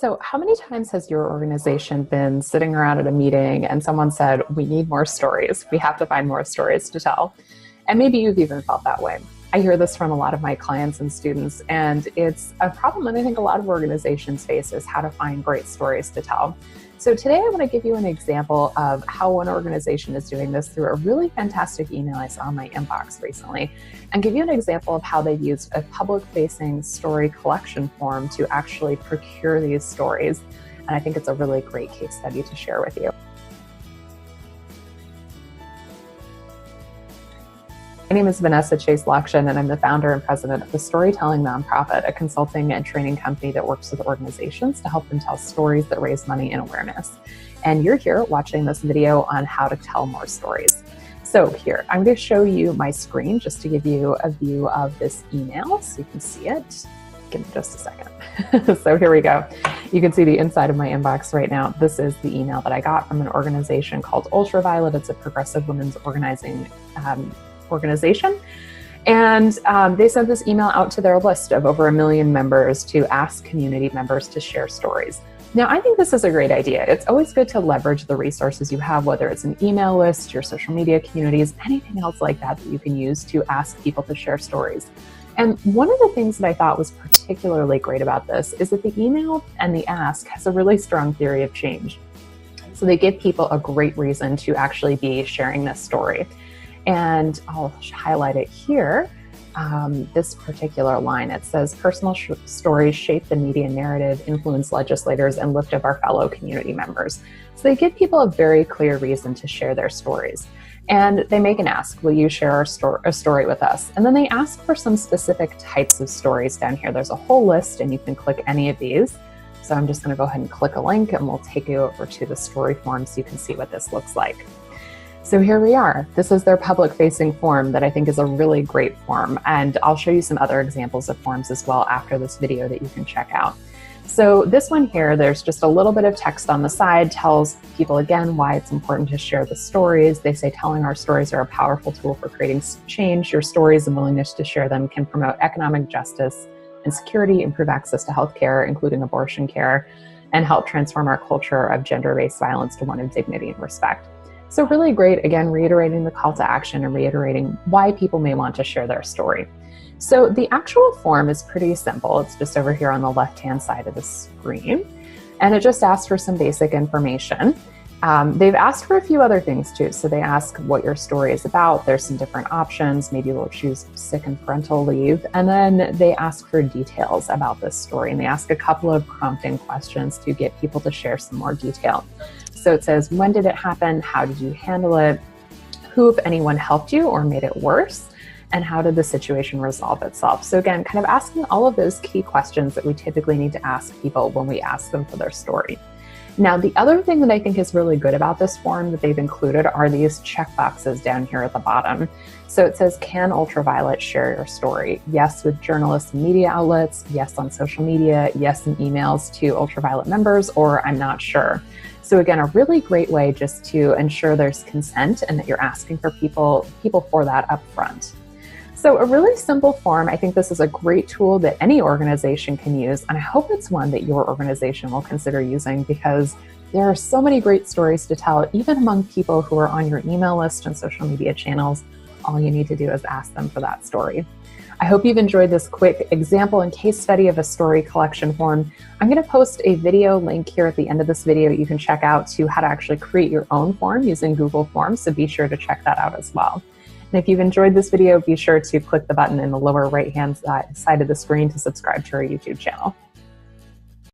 So how many times has your organization been sitting around at a meeting and someone said, we need more stories. We have to find more stories to tell. And maybe you've even felt that way. I hear this from a lot of my clients and students, and it's a problem that I think a lot of organizations face is how to find great stories to tell. So today I want to give you an example of how one organization is doing this through a really fantastic email I saw in my inbox recently, and give you an example of how they've used a public-facing story collection form to actually procure these stories. And I think it's a really great case study to share with you. My name is Vanessa Chase Lakshan, and I'm the founder and president of the Storytelling Nonprofit, a consulting and training company that works with organizations to help them tell stories that raise money and awareness. And you're here watching this video on how to tell more stories. So here, I'm going to show you my screen just to give you a view of this email so you can see it. Give me just a second. So here we go. You can see the inside of my inbox right now. This is the email that I got from an organization called Ultraviolet. It's a progressive women's organization. And they sent this email out to their list of over 1 million members to ask community members to share stories. Now, I think this is a great idea. It's always good to leverage the resources you have, whether it's an email list, your social media communities, anything else like that that you can use to ask people to share stories. And one of the things that I thought was particularly great about this is that the email and the ask has a really strong theory of change. So they give people a great reason to actually be sharing this story. And I'll highlight it here. This particular line, it says, personal stories shape the media narrative, influence legislators, and lift up our fellow community members. So they give people a very clear reason to share their stories. And they make an ask, will you share a story with us? And then they ask for some specific types of stories down here. There's a whole list, and you can click any of these. So I'm just going to go ahead and click a link, and we'll take you over to the story form so you can see what this looks like. So here we are. This is their public-facing form that I think is a really great form. And I'll show you some other examples of forms as well after this video that you can check out. So this one here, there's just a little bit of text on the side, tells people again why it's important to share the stories. They say telling our stories are a powerful tool for creating change. Your stories and willingness to share them can promote economic justice and security, improve access to healthcare, including abortion care, and help transform our culture of gender-based violence to one of dignity and respect. So really great, again, reiterating the call to action and reiterating why people may want to share their story. So the actual form is pretty simple. It's just over here on the left-hand side of the screen. And it just asks for some basic information. They've asked for a few other things too. So they ask what your story is about. There's some different options. Maybe we'll choose sick and parental leave. And then they ask for details about this story. And they ask a couple of prompting questions to get people to share some more detail. So it says, when did it happen? How did you handle it? Who, if anyone, helped you or made it worse? And how did the situation resolve itself? So again, kind of asking all of those key questions that we typically need to ask people when we ask them for their story. Now, the other thing that I think is really good about this form that they've included are these checkboxes down here at the bottom. So it says, can Ultraviolet share your story? Yes, with journalists and media outlets. Yes, on social media. Yes, in emails to Ultraviolet members, or I'm not sure. So again, a really great way just to ensure there's consent and that you're asking for people for that up front. So a really simple form. I think this is a great tool that any organization can use, and I hope it's one that your organization will consider using, because there are so many great stories to tell, even among people who are on your email list and social media channels. All you need to do is ask them for that story. I hope you've enjoyed this quick example and case study of a story collection form. I'm going to post a video link here at the end of this video you can check out to how to actually create your own form using Google Forms, so be sure to check that out as well. And if you've enjoyed this video, be sure to click the button in the lower right-hand side of the screen to subscribe to our YouTube channel.